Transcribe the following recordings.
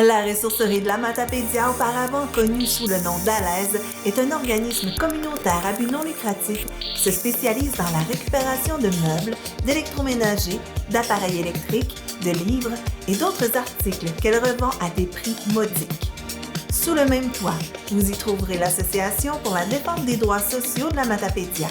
La ressourcerie de la Matapédia, auparavant connue sous le nom d'Alaise, est un organisme communautaire à but non lucratif qui se spécialise dans la récupération de meubles, d'électroménagers, d'appareils électriques, de livres et d'autres articles qu'elle revend à des prix modiques. Sous le même toit, vous y trouverez l'Association pour la défense des droits sociaux de la Matapédia.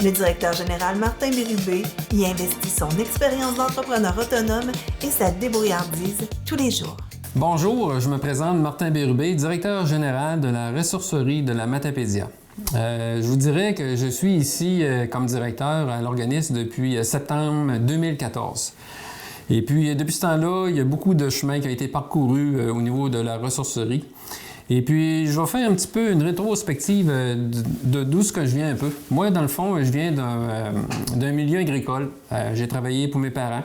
Le directeur général Martin Bérubé y investit son expérience d'entrepreneur autonome et sa débrouillardise tous les jours. Bonjour, je me présente Martin Bérubé, directeur général de la ressourcerie de la Matapédia. Je vous dirais que je suis ici comme directeur à l'organisme depuis septembre 2014. Et puis, depuis ce temps-là, il y a beaucoup de chemins qui ont été parcourus au niveau de la ressourcerie. Et puis, je vais faire un petit peu une rétrospective d'où ce que je viens un peu. Moi, dans le fond, je viens d'un milieu agricole. J'ai travaillé pour mes parents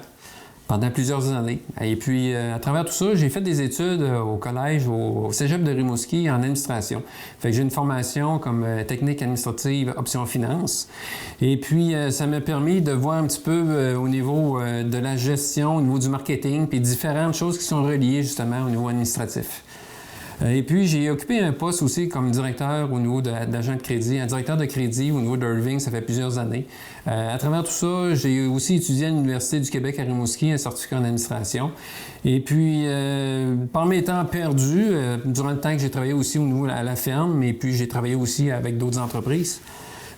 pendant plusieurs années. Et puis, à travers tout ça, j'ai fait des études au collège, au Cégep de Rimouski en administration. Fait que j'ai une formation comme technique administrative option finance. Et puis, ça m'a permis de voir un petit peu au niveau de la gestion, au niveau du marketing, puis différentes choses qui sont reliées justement au niveau administratif. Et puis, j'ai occupé un poste aussi comme directeur au niveau d'agent de crédit, un directeur de crédit au niveau d'Irving, ça fait plusieurs années. À travers tout ça, j'ai aussi étudié à l'Université du Québec à Rimouski, un certificat en administration. Et puis, par mes temps perdus, durant le temps que j'ai travaillé aussi au niveau à la ferme, et puis j'ai travaillé aussi avec d'autres entreprises,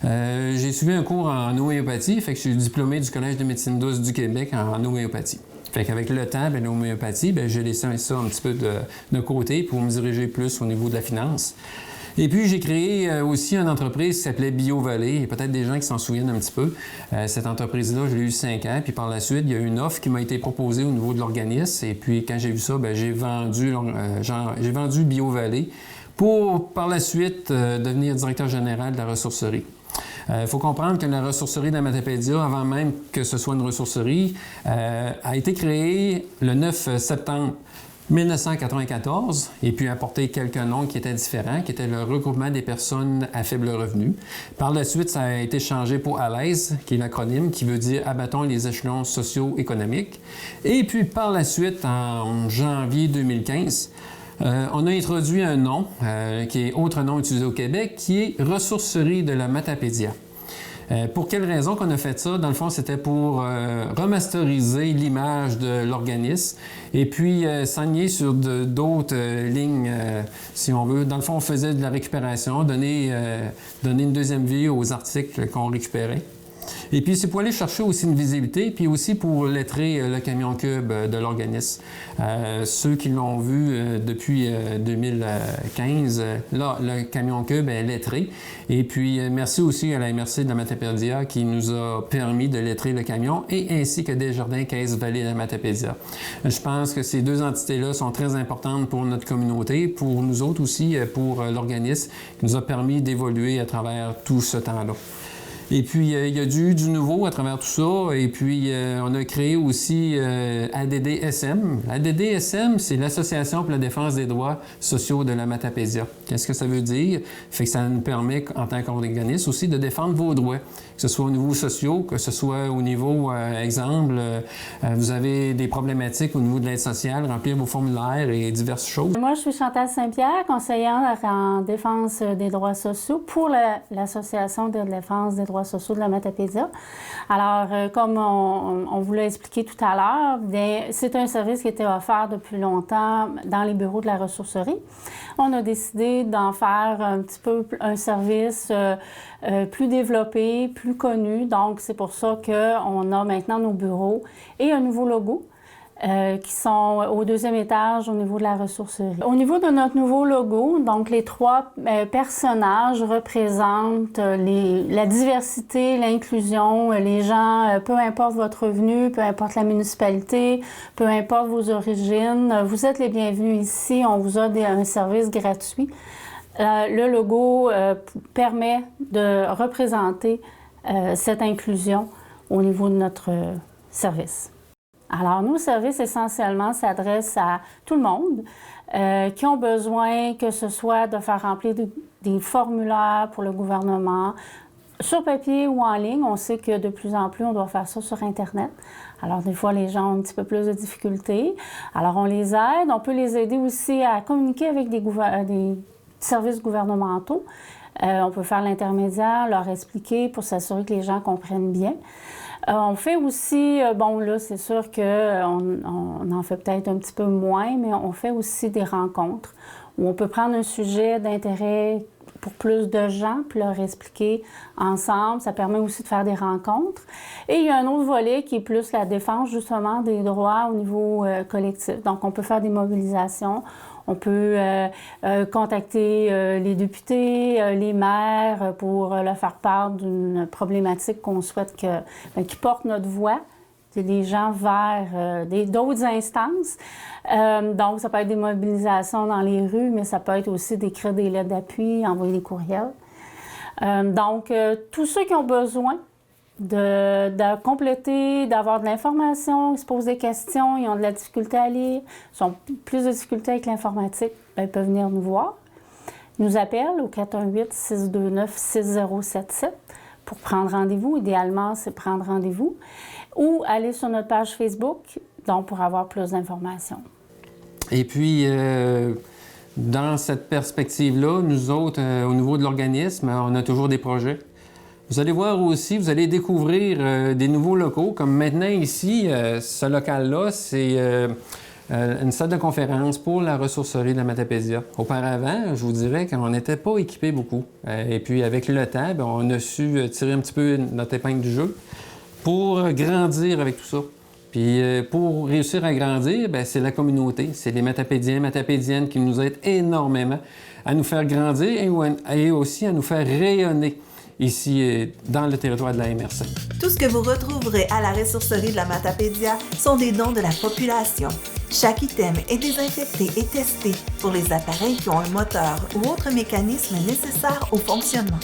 j'ai suivi un cours en homéopathie, fait que je suis diplômé du Collège de médecine douce du Québec en homéopathie. Fait qu'avec le temps, l'homéopathie, j'ai laissé ça un petit peu de côté pour me diriger plus au niveau de la finance. Et puis, j'ai créé aussi une entreprise qui s'appelait BioValley. Il y a peut-être des gens qui s'en souviennent un petit peu. Cette entreprise-là, je l'ai eu 5 ans. Puis par la suite, il y a eu une offre qui m'a été proposée au niveau de l'organisme. Et puis, quand j'ai vu ça, j'ai vendu BioValley pour, par la suite, devenir directeur général de la ressourcerie. Il faut comprendre que la ressourcerie de la Matapédia, avant même que ce soit une ressourcerie, a été créée le 9 septembre 1994 et puis a porté quelques noms qui étaient différents, qui étaient le regroupement des personnes à faible revenu. Par la suite, ça a été changé pour ALAISE, qui est l'acronyme qui veut dire Abattons les échelons socio-économiques. Et puis par la suite, en janvier 2015, on a introduit un nom, qui est autre nom utilisé au Québec, qui est Ressourcerie de la Matapédia. Pour quelle raison qu'on a fait ça? Dans le fond, c'était pour remasteriser l'image de l'organisme et puis s'aligner sur d'autres lignes, si on veut. Dans le fond, on faisait de la récupération, donner une deuxième vie aux articles qu'on récupérait. Et puis, c'est pour aller chercher aussi une visibilité, puis aussi pour lettrer le camion cube de l'organisme. Ceux qui l'ont vu depuis 2015, là, le camion cube est lettré. Et puis, merci aussi à la MRC de la Matapédia qui nous a permis de lettrer le camion, et ainsi que Desjardins Caisse Vallée de la Matapédia. Je pense que ces deux entités-là sont très importantes pour notre communauté, pour nous autres aussi, pour l'organisme, qui nous a permis d'évoluer à travers tout ce temps-là. Et puis, il y a du nouveau à travers tout ça. Et puis, on a créé aussi ADD-SM. ADD-SM, c'est l'Association pour la défense des droits sociaux de la Matapédia. Qu'est-ce que ça veut dire? Fait que ça nous permet, en tant qu'organisme, aussi de défendre vos droits, que ce soit au niveau social, que ce soit au niveau, exemple, vous avez des problématiques au niveau de l'aide sociale, remplir vos formulaires et diverses choses. Moi, je suis Chantal Saint-Pierre, conseillère en défense des droits sociaux pour l'Association de défense des droits sociaux de la Matapédia. Alors, comme on vous l'a expliqué tout à l'heure, c'est un service qui était offert depuis longtemps dans les bureaux de la ressourcerie. On a décidé d'en faire un petit peu un service plus développé, plus connu. Donc, c'est pour ça qu'on a maintenant nos bureaux et un nouveau logo. Qui sont au 2e étage au niveau de la ressourcerie. Au niveau de notre nouveau logo, donc les 3 personnages représentent la diversité, l'inclusion, les gens, peu importe votre revenu, peu importe la municipalité, peu importe vos origines, vous êtes les bienvenus ici, on vous a un service gratuit. Le logo permet de représenter cette inclusion au niveau de notre service. Alors, nos services, essentiellement, s'adressent à tout le monde qui ont besoin, que ce soit de faire remplir des formulaires pour le gouvernement, sur papier ou en ligne. On sait que de plus en plus, on doit faire ça sur Internet. Alors, des fois, les gens ont un petit peu plus de difficultés. Alors, on les aide. On peut les aider aussi à communiquer avec des services gouvernementaux. On peut faire l'intermédiaire, leur expliquer pour s'assurer que les gens comprennent bien. On fait aussi, bon là, c'est sûr qu'on en fait peut-être un petit peu moins, mais on fait aussi des rencontres où on peut prendre un sujet d'intérêt pour plus de gens, puis leur expliquer ensemble. Ça permet aussi de faire des rencontres. Et il y a un autre volet qui est plus la défense, justement, des droits au niveau collectif. Donc, on peut faire des mobilisations. On peut contacter les députés, les maires pour leur faire part d'une problématique qu'on souhaite qui porte notre voix, des gens vers d'autres instances. Donc, ça peut être des mobilisations dans les rues, mais ça peut être aussi d'écrire des lettres d'appui, envoyer des courriels. Donc, tous ceux qui ont besoin de compléter, d'avoir de l'information, ils se posent des questions, ils ont de la difficulté à lire, ils ont plus de difficulté avec l'informatique, bien, ils peuvent venir nous voir. Ils nous appellent au 418-629-6077 pour prendre rendez-vous. Idéalement, c'est prendre rendez-vous. Ou aller sur notre page Facebook, donc pour avoir plus d'informations. Et puis, dans cette perspective-là, nous autres, au niveau de l'organisme, on a toujours des projets. Vous allez voir aussi, vous allez découvrir des nouveaux locaux. Comme maintenant ici, ce local-là, c'est une salle de conférence pour la ressourcerie de la Matapédia. Auparavant, je vous dirais qu'on n'était pas équipé beaucoup. Et puis avec le temps, bien, on a su tirer un petit peu notre épingle du jeu pour grandir avec tout ça. Puis pour réussir à grandir, bien, c'est la communauté, c'est les Matapédiens, Matapédiennes qui nous aident énormément à nous faire grandir et aussi à nous faire rayonner ici dans le territoire de la MRC. Tout ce que vous retrouverez à la ressourcerie de la Matapédia sont des dons de la population. Chaque item est désinfecté et testé pour les appareils qui ont un moteur ou autre mécanisme nécessaire au fonctionnement.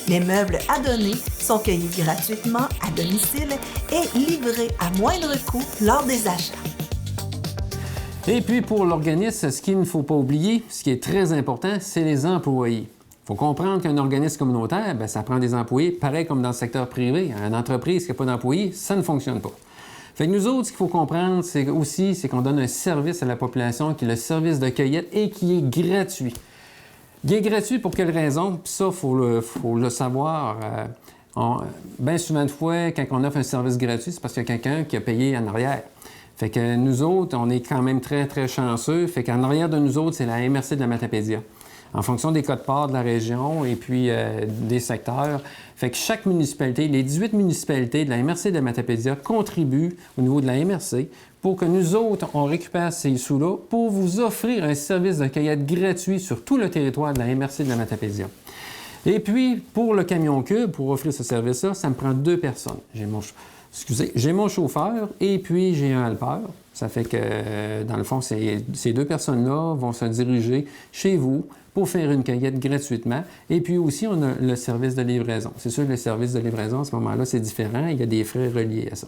Les meubles à donner sont cueillis gratuitement à domicile et livrés à moindre coût lors des achats. Et puis pour l'organisme, ce qu'il ne faut pas oublier, ce qui est très important, c'est les employés. Il faut comprendre qu'un organisme communautaire, bien, ça prend des employés, pareil comme dans le secteur privé. Une entreprise qui n'a pas d'employés, ça ne fonctionne pas. Fait que nous autres, ce qu'il faut comprendre, c'est qu'on donne un service à la population qui est le service de cueillette et qui est gratuit. Il est gratuit pour quelle raison? Puis ça, il faut le savoir. Bien souvent de fois, quand on offre un service gratuit, c'est parce qu'il y a quelqu'un qui a payé en arrière. Fait que nous autres, on est quand même très, très chanceux. Fait qu'en arrière de nous autres, c'est la MRC de la Matapédia. En fonction des codes-parts de la région et puis des secteurs. Fait que chaque municipalité, les 18 municipalités de la MRC de la Matapédia contribuent au niveau de la MRC pour que nous autres, on récupère ces sous-là pour vous offrir un service de cueillette gratuit sur tout le territoire de la MRC de la Matapédia. Et puis, pour le camion cube, pour offrir ce service-là, ça me prend 2 personnes. J'ai mon chauffeur et puis j'ai un halpeur. Ça fait que, dans le fond, ces 2 personnes-là vont se diriger chez vous pour faire une cueillette gratuitement. Et puis aussi, on a le service de livraison. C'est sûr que le service de livraison, à ce moment-là, c'est différent. Il y a des frais reliés à ça.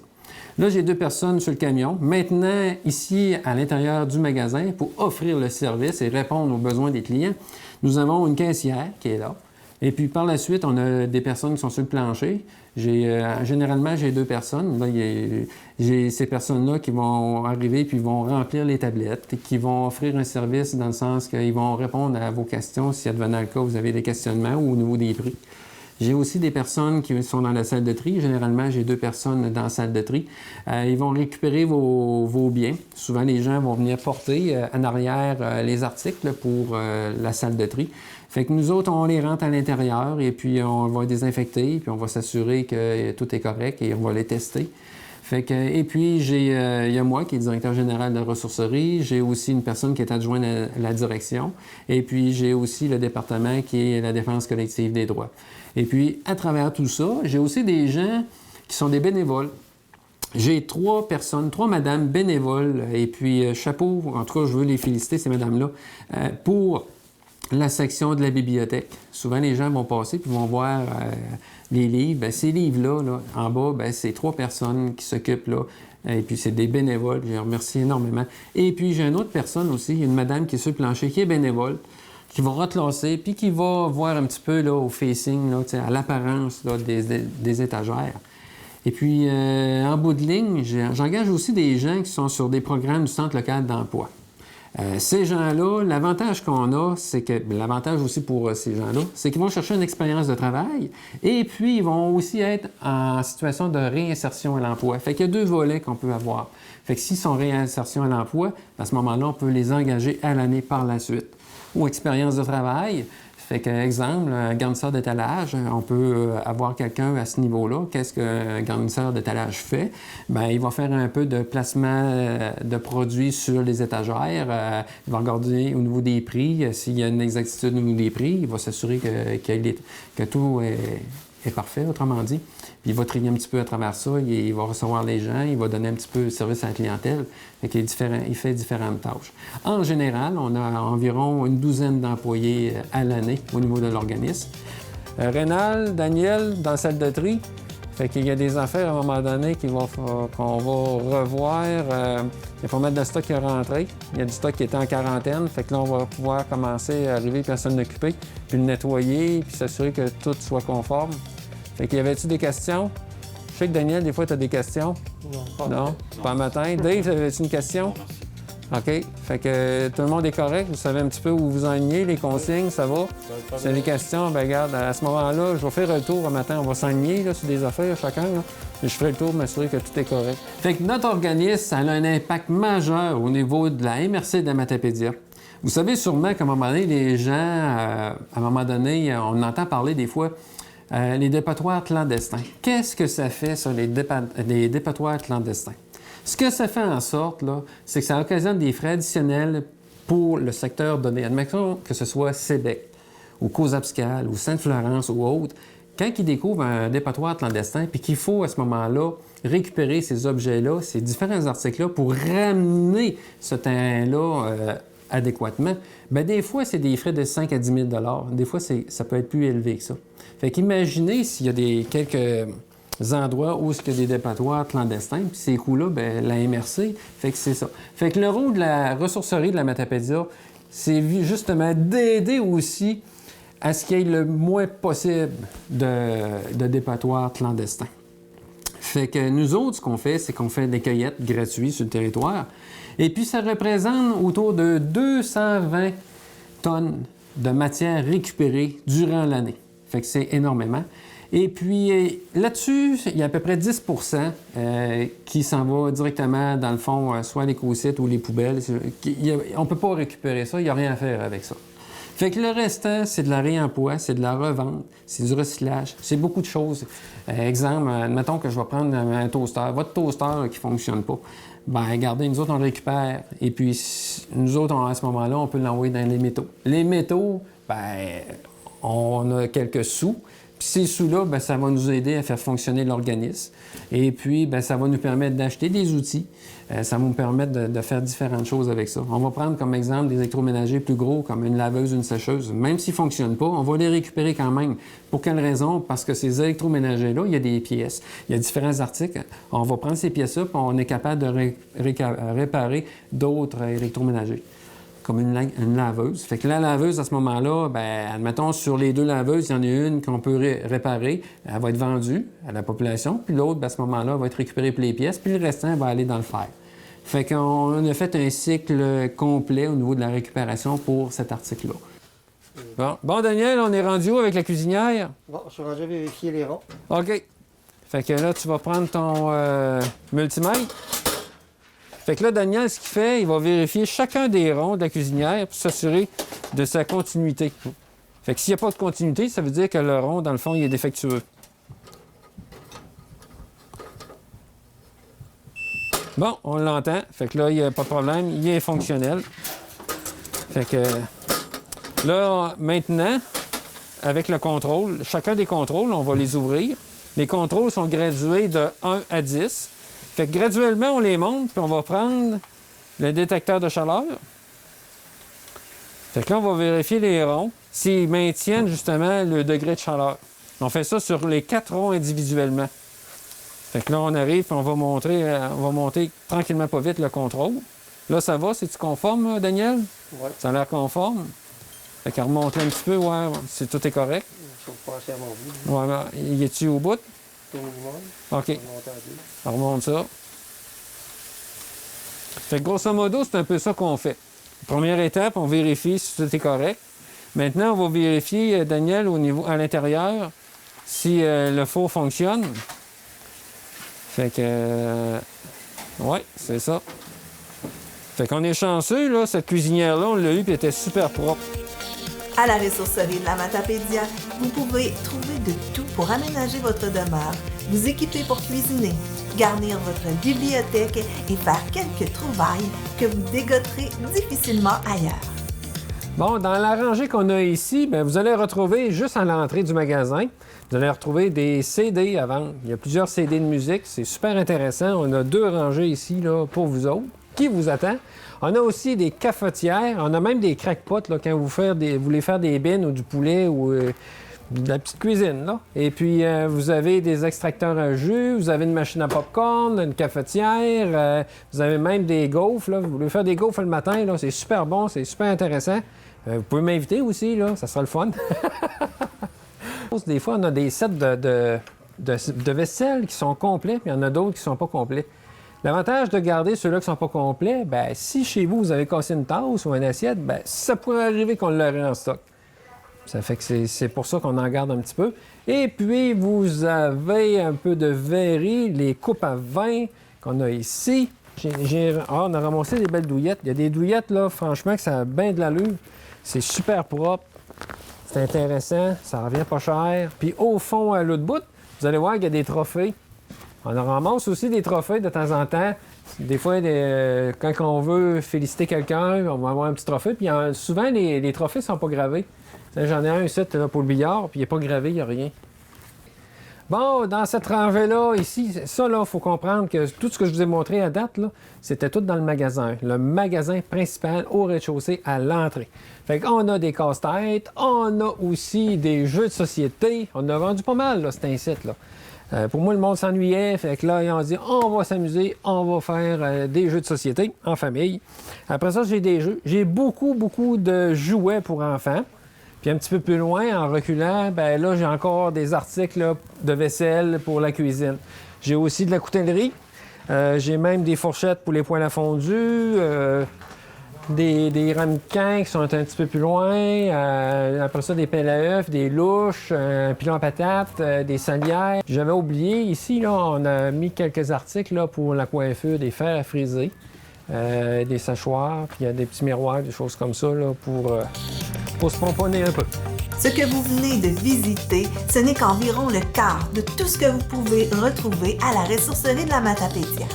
Là, j'ai 2 personnes sur le camion. Maintenant, ici, à l'intérieur du magasin, pour offrir le service et répondre aux besoins des clients, nous avons une caissière qui est là. Et puis, par la suite, on a des personnes qui sont sur le plancher. Généralement, j'ai 2 personnes. Là, j'ai ces personnes-là qui vont arriver puis vont remplir les tablettes et qui vont offrir un service dans le sens qu'ils vont répondre à vos questions si, advenant le cas, vous avez des questionnements ou au niveau des prix. J'ai aussi des personnes qui sont dans la salle de tri. Généralement, j'ai 2 personnes dans la salle de tri. Ils vont récupérer vos biens. Souvent, les gens vont venir porter en arrière les articles pour la salle de tri. Fait que nous autres, on les rentre à l'intérieur et puis on va désinfecter, puis on va s'assurer que tout est correct et on va les tester. Fait que, et puis, il y a moi qui est directeur général de la ressourcerie. J'ai aussi une personne qui est adjointe à la direction. Et puis, j'ai aussi le département qui est la défense collective des droits. Et puis, à travers tout ça, j'ai aussi des gens qui sont des bénévoles. J'ai 3 personnes, 3 madames bénévoles. Et puis, chapeau, en tout cas, je veux les féliciter, ces madames-là, pour la section de la bibliothèque. Souvent, les gens vont passer puis vont voir les livres. Bien, ces livres-là, là, en bas, bien, c'est 3 personnes qui s'occupent là. Et puis, c'est des bénévoles. Je les remercie énormément. Et puis, j'ai une autre personne aussi, une madame qui est sur le plancher, qui est bénévole. qui va reclasser, puis qui va voir un petit peu là, au facing, là, à l'apparence là, des étagères. Et puis, en bout de ligne, j'engage aussi des gens qui sont sur des programmes du Centre local d'emploi. Ces gens-là, l'avantage qu'on a, c'est que, l'avantage aussi pour ces gens-là, c'est qu'ils vont chercher une expérience de travail et puis ils vont aussi être en situation de réinsertion à l'emploi. Fait qu'il y a 2 volets qu'on peut avoir. Fait que s'ils sont en réinsertion à l'emploi, à ce moment-là, on peut les engager à l'année par la suite. Ou expérience de travail. Fait qu'exemple, un garnisseur d'étalage, on peut avoir quelqu'un à ce niveau-là. Qu'est-ce qu'un garnisseur d'étalage fait? Bien, il va faire un peu de placement de produits sur les étagères. Il va regarder au niveau des prix. S'il y a une exactitude au niveau des prix, il va s'assurer que tout est parfait, autrement dit. Puis il va trier un petit peu à travers ça, il va recevoir les gens, il va donner un petit peu de service à la clientèle. Il fait différentes tâches. En général, on a environ une douzaine d'employés à l'année au niveau de l'organisme. Rénal, Daniel, dans la salle de tri, fait qu'il y a des affaires à un moment donné qu'on va revoir. Il y a pas mal de stock qui est rentré. Il y a du stock qui était en quarantaine. Fait que là, on va pouvoir commencer à arriver puis à s'en occuper, puis le nettoyer, puis s'assurer que tout soit conforme. Fait qu'il y avait-tu des questions? Je sais que Daniel, des fois, tu as des questions. Non, pas le matin. Dave, avais-tu une question? OK. Fait que tout le monde est correct. Vous savez un petit peu où vous enlignez, les consignes, ça va? Si vous avez des questions, bien, regarde, à ce moment-là, je vais faire le tour un matin. On va s'enligner sur des affaires chacun. Là. Je ferai le tour, m'assurer que tout est correct. Fait que notre organisme, ça a un impact majeur au niveau de la MRC de la Matapédia. Vous savez sûrement qu'à un moment donné, les gens, à un moment donné, on entend parler des fois les dépotoirs clandestins. Qu'est-ce que ça fait sur les dépotoirs clandestins? Ce que ça fait en sorte, là, c'est que ça occasionne des frais additionnels pour le secteur donné. Admettons que ce soit Sébec, ou Cozapscal, ou Sainte-Florence, ou autre. Quand ils découvrent un dépotoir clandestin, puis qu'il faut à ce moment-là récupérer ces objets-là, ces différents articles-là, pour ramener ce terrain-là adéquatement, bien, des fois, c'est des frais de 5 à 10 000 $. Des fois, ça peut être plus élevé que ça. Fait qu'imaginez s'il y a quelques endroits où il y a des dépotoirs clandestins, puis ces coûts-là, bien, la MRC, fait que c'est ça. Fait que le rôle de la ressourcerie de la Matapédia, c'est justement d'aider aussi à ce qu'il y ait le moins possible de dépotoirs clandestins. Fait que nous autres, ce qu'on fait, c'est qu'on fait des cueillettes gratuites sur le territoire. Et puis, ça représente autour de 220 tonnes de matière récupérée durant l'année. Fait que c'est énormément. Et puis, là-dessus, il y a à peu près 10 qui s'en va directement, dans le fond, soit l'écocide ou les poubelles. On ne peut pas récupérer ça, il n'y a rien à faire avec ça. Fait que le restant, c'est de la réemploi, c'est de la revente, c'est du recyclage, c'est beaucoup de choses. Exemple, admettons que je vais prendre un toaster. Votre toaster qui ne fonctionne pas, bien, regardez, nous autres, on le récupère. Et puis, nous autres, à ce moment-là, on peut l'envoyer dans les métaux. Les métaux, bien, on a quelques sous. Puis ces sous-là, bien, ça va nous aider à faire fonctionner l'organisme. Et puis, bien, ça va nous permettre d'acheter des outils. Ça va nous permettre de faire différentes choses avec ça. On va prendre comme exemple des électroménagers plus gros, comme une laveuse, une sécheuse. Même s'ils ne fonctionnent pas, on va les récupérer quand même. Pour quelle raison? Parce que ces électroménagers-là, il y a des pièces. Il y a différents articles. On va prendre ces pièces-là, puis on est capable de réparer d'autres électroménagers, comme une laveuse. Fait que la laveuse, à ce moment-là, bien, admettons, sur les 2 laveuses, il y en a une qu'on peut réparer. Elle va être vendue à la population, puis l'autre, bien, à ce moment-là, va être récupérée pour les pièces, puis le restant va aller dans le fer. Fait qu'on a fait un cycle complet au niveau de la récupération pour cet article-là. Bon, Daniel, on est rendu où avec la cuisinière? Bon, je suis rendu à vérifier les ronds. OK. Fait que là, tu vas prendre ton multimètre. Fait que là, Daniel, ce qu'il fait, il va vérifier chacun des ronds de la cuisinière pour s'assurer de sa continuité. Fait que s'il n'y a pas de continuité, ça veut dire que le rond, dans le fond, il est défectueux. Bon, on l'entend. Fait que là, il n'y a pas de problème. Il est fonctionnel. Fait que là, maintenant, avec le contrôle, chacun des contrôles, on va les ouvrir. Les contrôles sont gradués de 1 à 10. Fait que graduellement, on les monte, puis on va prendre le détecteur de chaleur. Fait que là, on va vérifier les ronds, s'ils maintiennent justement le degré de chaleur. On fait ça sur les 4 ronds individuellement. Fait que là, on arrive, puis on va monter tranquillement pas vite le contrôle. Là, ça va? C'est-tu conforme, Daniel? Oui. Ça a l'air conforme. Fait qu'elle remonte un petit peu, voir si tout est correct. Il faut passer à mon bout. Ouais, il est-tu au bout? Tout le monde. OK. On monte à deux. On remonte ça. Fait que grosso modo, c'est un peu ça qu'on fait. Première étape, on vérifie si tout est correct. Maintenant, on va vérifier, Daniel, au niveau à l'intérieur, si le four fonctionne. Fait que... ouais, c'est ça. Fait qu'on est chanceux, là, cette cuisinière-là, on l'a eu, puis elle était super propre. À la ressourcerie de la Matapédia, vous pouvez trouver de tout pour aménager votre demeure, vous équiper pour cuisiner, garnir votre bibliothèque et faire quelques trouvailles que vous dégoterez difficilement ailleurs. Bon, dans la rangée qu'on a ici, bien, vous allez retrouver, juste à l'entrée du magasin, vous allez retrouver des CD à vendre. Il y a plusieurs CD de musique, c'est super intéressant. On a 2 rangées ici là, pour vous autres. Qui vous attend? On a aussi des cafetières, on a même des crackpots là, quand vous voulez faire des bines ou du poulet ou de la petite cuisine. Là. Et puis, vous avez des extracteurs à jus, vous avez une machine à popcorn, une cafetière, vous avez même des gaufres. Là. Vous voulez faire des gaufres le matin, là, c'est super bon, c'est super intéressant. Vous pouvez m'inviter aussi, là, ça sera le fun. Des fois, on a des sets de vaisselle qui sont complets, puis il y en a d'autres qui ne sont pas complets. L'avantage de garder ceux-là qui ne sont pas complets, bien, si chez vous, vous avez cassé une tasse ou une assiette, bien, ça pourrait arriver qu'on l'aurait en stock. Ça fait que c'est pour ça qu'on en garde un petit peu. Et puis, vous avez un peu de verrerie, les coupes à vin qu'on a ici. On a ramassé des belles douillettes. Il y a des douillettes, là, franchement, que ça a bien de l'allure. C'est super propre. C'est intéressant. Ça revient pas cher. Puis, au fond, à l'autre bout, vous allez voir qu'il y a des trophées. On en ramasse aussi des trophées de temps en temps. Des fois, quand on veut féliciter quelqu'un, on va avoir un petit trophée. Puis souvent, les trophées ne sont pas gravés. J'en ai un ici là, pour le billard, puis il n'est pas gravé, il n'y a rien. Bon, dans cette rangée-là, ici, ça, là, il faut comprendre que tout ce que je vous ai montré à date, là, c'était tout dans le magasin. Le magasin principal au rez-de-chaussée à l'entrée. Fait qu'on a des casse-têtes, on a aussi des jeux de société. On a vendu pas mal, là, cet incite, là. Pour moi, le monde s'ennuyait, fait que là, ils ont dit on va s'amuser, on va faire des jeux de société en famille. Après ça, j'ai des jeux. J'ai beaucoup de jouets pour enfants. Puis un petit peu plus loin, en reculant, ben là, j'ai encore des articles là, de vaisselle pour la cuisine. J'ai aussi de la coutellerie. J'ai même des fourchettes pour les poêles à fondu. Des ramequins qui sont un petit peu plus loin. Après ça, des pelles à œufs, des louches, un pilon à patates, des salières. J'avais oublié, ici, là, on a mis quelques articles là, pour la coiffure, des fers à friser, des séchoirs, puis il y a des petits miroirs, des choses comme ça là, pour se pomponner un peu. Ce que vous venez de visiter, ce n'est qu'environ le quart de tout ce que vous pouvez retrouver à la ressourcerie de la Matapédia.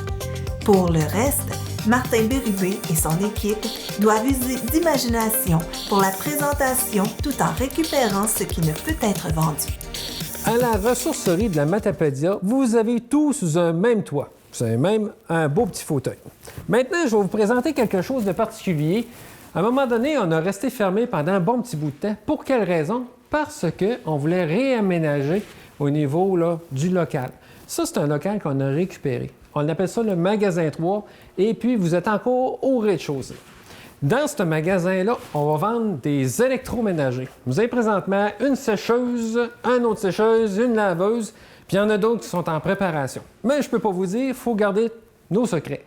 Pour le reste, Martin Bérubé et son équipe doivent user d'imagination pour la présentation tout en récupérant ce qui ne peut être vendu. À la ressourcerie de la Matapédia, vous avez tout sous un même toit. Vous avez même un beau petit fauteuil. Maintenant, je vais vous présenter quelque chose de particulier. À un moment donné, on a resté fermé pendant un bon petit bout de temps. Pour quelle raison? Parce qu'on voulait réaménager au niveau là, du local. Ça, c'est un local qu'on a récupéré. On appelle ça le magasin 3, et puis vous êtes encore au rez-de-chaussée. Dans ce magasin-là, on va vendre des électroménagers. Vous avez présentement une sécheuse, une autre sécheuse, une laveuse, puis il y en a d'autres qui sont en préparation. Mais je ne peux pas vous dire, il faut garder nos secrets.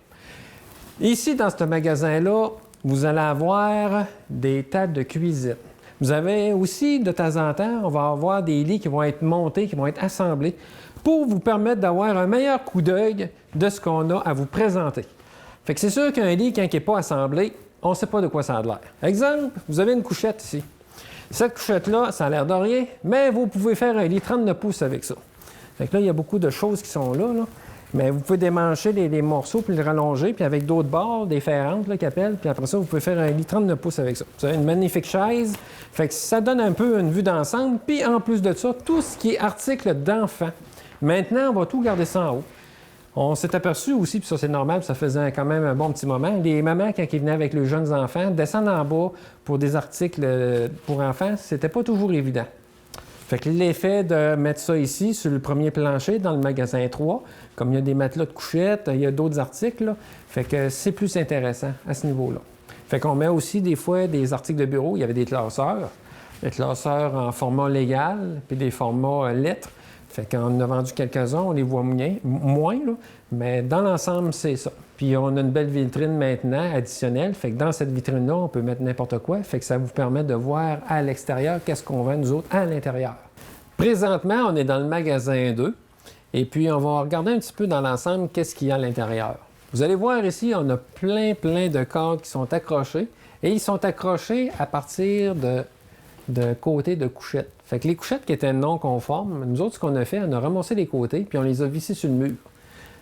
Ici, dans ce magasin-là, vous allez avoir des tables de cuisine. Vous avez aussi, de temps en temps, on va avoir des lits qui vont être montés, qui vont être assemblés, pour vous permettre d'avoir un meilleur coup d'œil de ce qu'on a à vous présenter. Fait que c'est sûr qu'un lit, quand il n'est pas assemblé, on ne sait pas de quoi ça a l'air. Exemple, vous avez une couchette ici. Cette couchette-là, ça a l'air de rien, mais vous pouvez faire un lit 39 pouces avec ça. Fait que là, il y a beaucoup de choses qui sont là, mais vous pouvez démancher les morceaux puis le rallonger, puis avec d'autres barres, des ferrantes qu'ils appellent, puis après ça, vous pouvez faire un lit 39 pouces avec ça. Vous avez une magnifique chaise, fait que ça donne un peu une vue d'ensemble, puis en plus de ça, tout ce qui est article d'enfant. Maintenant, on va tout garder ça en haut. On s'est aperçu aussi, puis ça c'est normal, puis ça faisait quand même un bon petit moment, les mamans, quand ils venaient avec les jeunes enfants, descendre en bas pour des articles pour enfants, c'était pas toujours évident. Fait que l'effet de mettre ça ici, sur le premier plancher, dans le magasin 3, comme il y a des matelas de couchettes, il y a d'autres articles, là, fait que c'est plus intéressant à ce niveau-là. Fait qu'on met aussi des fois des articles de bureau. Il y avait des classeurs en format légal, puis des formats lettres. Fait qu'on en a vendu quelques-uns, on les voit moins là, mais dans l'ensemble, c'est ça. Puis on a une belle vitrine maintenant additionnelle, fait que dans cette vitrine-là, on peut mettre n'importe quoi, fait que ça vous permet de voir à l'extérieur qu'est-ce qu'on vend nous autres à l'intérieur. Présentement, on est dans le magasin 2, et puis on va regarder un petit peu dans l'ensemble qu'est-ce qu'il y a à l'intérieur. Vous allez voir ici, on a plein de cadres qui sont accrochés, et ils sont accrochés à partir de côtés de couchettes. Fait que les couchettes qui étaient non conformes, nous autres, ce qu'on a fait, on a ramassé les côtés, puis on les a vissés sur le mur.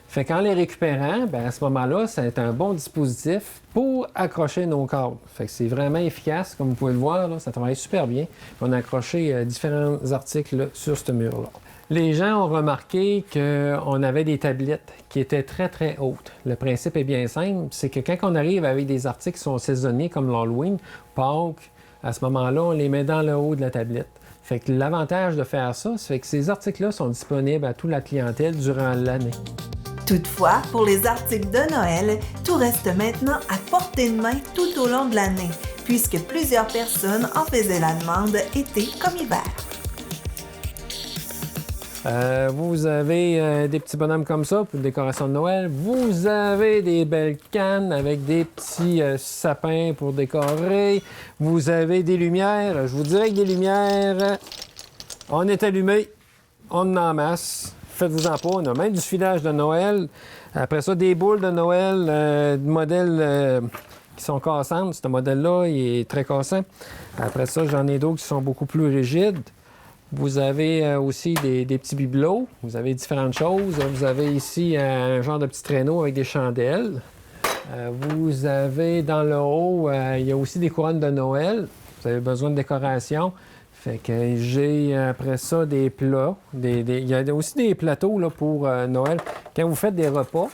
Fait qu'en les récupérant, bien, à ce moment-là, ça va être un bon dispositif pour accrocher nos cadres. Fait que c'est vraiment efficace, comme vous pouvez le voir, là, ça travaille super bien. On a accroché différents articles là, sur ce mur-là. Les gens ont remarqué qu'on avait des tablettes qui étaient très hautes. Le principe est bien simple, c'est que quand on arrive avec des articles qui sont saisonniers, comme l'Halloween, Pâques, à ce moment-là, on les met dans le haut de la tablette. Fait que l'avantage de faire ça, c'est que ces articles-là sont disponibles à toute la clientèle durant l'année. Toutefois, pour les articles de Noël, tout reste maintenant à portée de main tout au long de l'année, puisque plusieurs personnes en faisaient la demande été comme hiver. Vous avez des petits bonhommes comme ça pour une décoration de Noël. Vous avez des belles cannes avec des petits sapins pour décorer. Vous avez des lumières. Je vous dirais que des lumières, on est allumé, on en masse. Faites-vous-en pas. On a même du filage de Noël. Après ça, des boules de Noël de modèles qui sont cassantes. Ce modèle-là, il est très cassant. Après ça, j'en ai d'autres qui sont beaucoup plus rigides. Vous avez aussi des petits bibelots. Vous avez différentes choses. Vous avez ici un genre de petit traîneau avec des chandelles. Vous avez dans le haut, il y a aussi des couronnes de Noël. Vous avez besoin de décoration. Fait que j'ai après ça des plats. Il y a aussi des plateaux là, pour Noël. Quand vous faites des repas,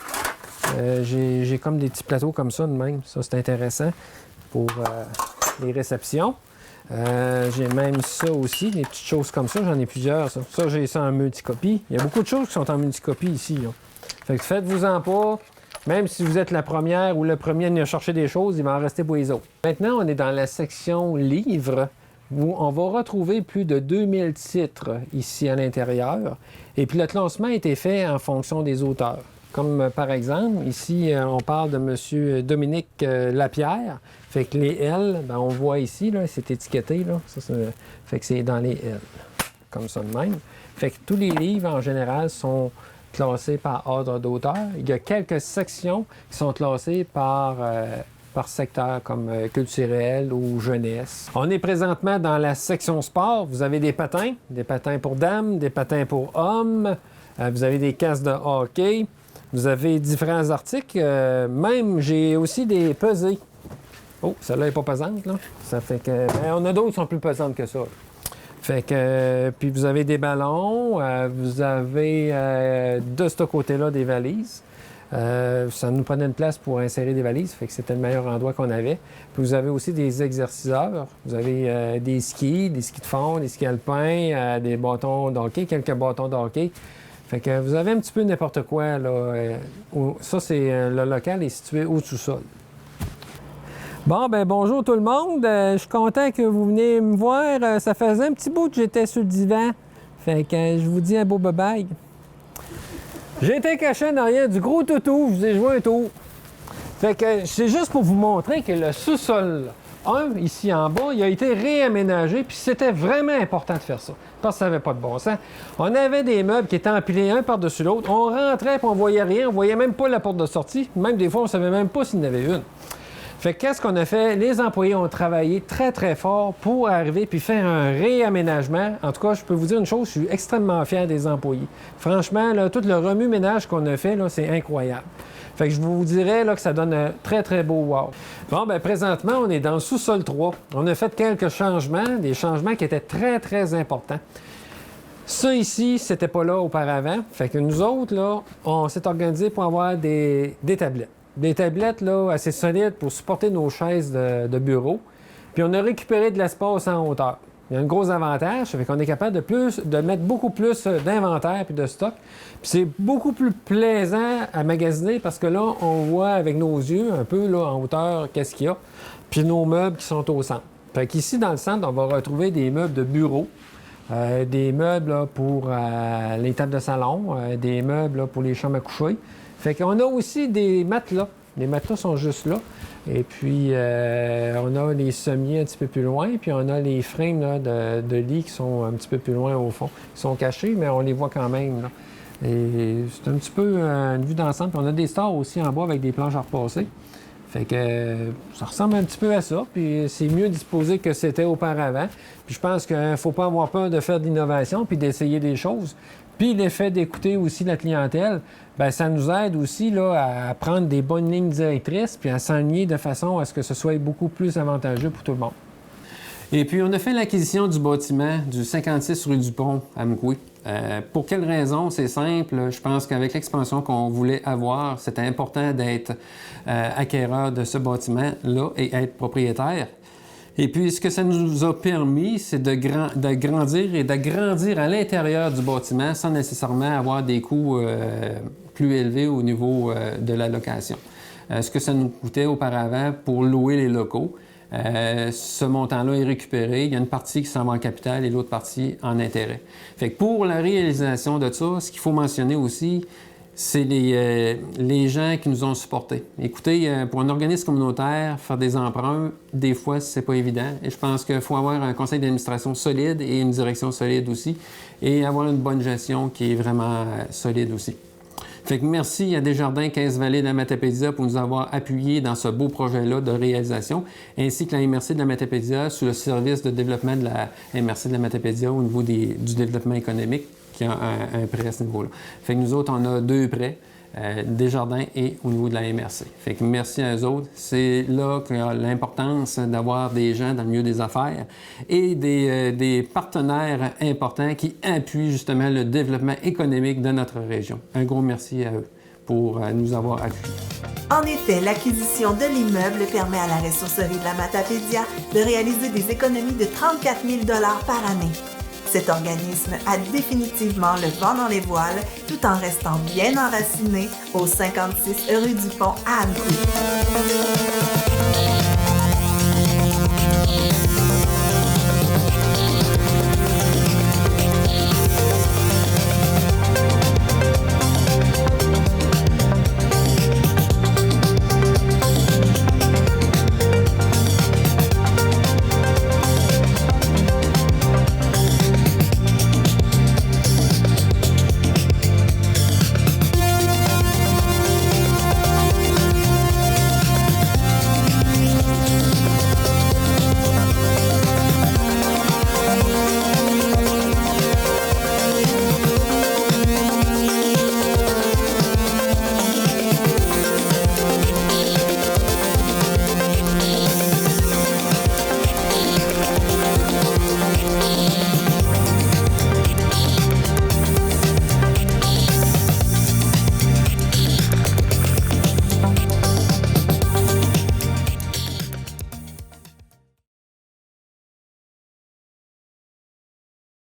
j'ai comme des petits plateaux comme ça de même. Ça, c'est intéressant pour les réceptions. J'ai même ça aussi, des petites choses comme ça. J'en ai plusieurs. Ça, j'ai ça en multicopie. Il y a beaucoup de choses qui sont en multicopie ici. Là. Fait que faites-vous-en pas. Même si vous êtes la première ou le premier à venir chercher des choses, il va en rester pour les autres. Maintenant, on est dans la section livres, où on va retrouver plus de 2000 titres ici à l'intérieur. Et puis le classement a été fait en fonction des auteurs. Comme par exemple, ici, on parle de M. Dominique Lapierre. Fait que les L, ben, on voit ici, là, c'est étiqueté. Là. Ça, fait que c'est dans les L, comme ça de même. Fait que tous les livres, en général, sont classés par ordre d'auteur. Il y a quelques sections qui sont classées par secteur, comme culturel ou jeunesse. On est présentement dans la section sport. Vous avez des patins pour dames, des patins pour hommes. Vous avez des casques de hockey. Vous avez différents articles. Même, j'ai aussi des pesées. Oh, celle-là n'est pas pesante, là. Ça fait que... Ben, on a d'autres qui sont plus pesantes que ça. Fait que... puis vous avez des ballons. Vous avez de ce côté-là des valises. Ça nous prenait une place pour insérer des valises, fait que c'était le meilleur endroit qu'on avait. Puis vous avez aussi des exerciceurs. Vous avez des skis de fond, des skis alpins, des bâtons de hockey, quelques bâtons de hockey. Fait que vous avez un petit peu n'importe quoi, là. Ça, c'est le local est situé au sous-sol. Bon, ben bonjour tout le monde. Je suis content que vous venez me voir. Ça faisait un petit bout que j'étais sur le divan. Fait que je vous dis un beau bye-bye. J'ai été caché en arrière du gros toutou. Je vous ai joué un tour. Fait que c'est juste pour vous montrer que le sous-sol, ici en bas, il a été réaménagé, puis c'était vraiment important de faire ça, parce que ça n'avait pas de bon sens. On avait des meubles qui étaient empilés un par-dessus l'autre. On rentrait, puis on voyait rien. On voyait même pas la porte de sortie. Même des fois, on savait même pas s'il y en avait une. Fait que qu'est-ce qu'on a fait? Les employés ont travaillé très fort pour arriver puis faire un réaménagement. En tout cas, je peux vous dire une chose, je suis extrêmement fier des employés. Franchement, là, tout le remue-ménage qu'on a fait, là, c'est incroyable. Fait que je vous dirais là, que ça donne un très beau wow. Bon, ben présentement, on est dans le sous-sol 3. On a fait quelques changements, des changements qui étaient très importants. Ça ici, c'était pas là auparavant. Fait que nous autres, là, on s'est organisé pour avoir des tablettes. Des tablettes là, assez solides pour supporter nos chaises de bureau. Puis on a récupéré de l'espace en hauteur. Il y a un gros avantage, ça fait qu'on est capable de mettre beaucoup plus d'inventaire puis de stock. Puis c'est beaucoup plus plaisant à magasiner parce que là, on voit avec nos yeux, un peu là, en hauteur, qu'est-ce qu'il y a. Puis nos meubles qui sont au centre. Fait qu'ici, dans le centre, on va retrouver des meubles de bureau, des meubles là, pour les tables de salon, des meubles là, pour les chambres à coucher. Fait qu'on a aussi des matelas. Les matelas sont juste là. Et puis, on a les sommiers un petit peu plus loin, puis on a les frames là, de lit qui sont un petit peu plus loin au fond. Ils sont cachés, mais on les voit quand même. Là. Et c'est un petit peu une vue d'ensemble. Puis on a des stores aussi en bas avec des planches à repasser. Fait que ça ressemble un petit peu à ça, puis c'est mieux disposé que c'était auparavant. Puis je pense qu'il ne faut pas avoir peur de faire de l'innovation puis d'essayer des choses. Puis l'effet d'écouter aussi la clientèle, bien, ça nous aide aussi là, à prendre des bonnes lignes directrices puis à s'aligner de façon à ce que ce soit beaucoup plus avantageux pour tout le monde. Et puis, on a fait l'acquisition du bâtiment du 56 rue du Pont à Mkoui. Pour quelle raison? C'est simple. Je pense qu'avec l'expansion qu'on voulait avoir, c'était important d'être acquéreur de ce bâtiment-là et être propriétaire. Et puis, ce que ça nous a permis, c'est de grandir et d'agrandir à l'intérieur du bâtiment sans nécessairement avoir des coûts plus élevés au niveau de la location. Ce que ça nous coûtait auparavant pour louer les locaux, ce montant-là est récupéré. Il y a une partie qui s'en va en capital et l'autre partie en intérêt. Fait que pour la réalisation de ça, ce qu'il faut mentionner aussi, c'est les gens qui nous ont supportés. Écoutez, pour un organisme communautaire, faire des emprunts, des fois, c'est pas évident. Et je pense qu'il faut avoir un conseil d'administration solide et une direction solide aussi, et avoir une bonne gestion qui est vraiment solide aussi. Fait que merci à Desjardins Caisse Vallée de la Matapédia pour nous avoir appuyés dans ce beau projet-là de réalisation, ainsi que la MRC de la Matapédia sous le service de développement de la MRC de la Matapédia au niveau du développement économique, qui a un prêt à ce niveau-là. Fait que nous autres, on a 2 prêts, Desjardins et au niveau de la MRC. Fait que merci à eux autres. C'est là qu'il y a l'importance d'avoir des gens dans le milieu des affaires et des partenaires importants qui appuient justement le développement économique de notre région. Un gros merci à eux pour nous avoir appuyés. En effet, l'acquisition de l'immeuble permet à la ressourcerie de la Matapédia de réaliser des économies de 34 000 $ par année. Cet organisme a définitivement le vent dans les voiles tout en restant bien enraciné au 56 rue du Pont à Mkoui.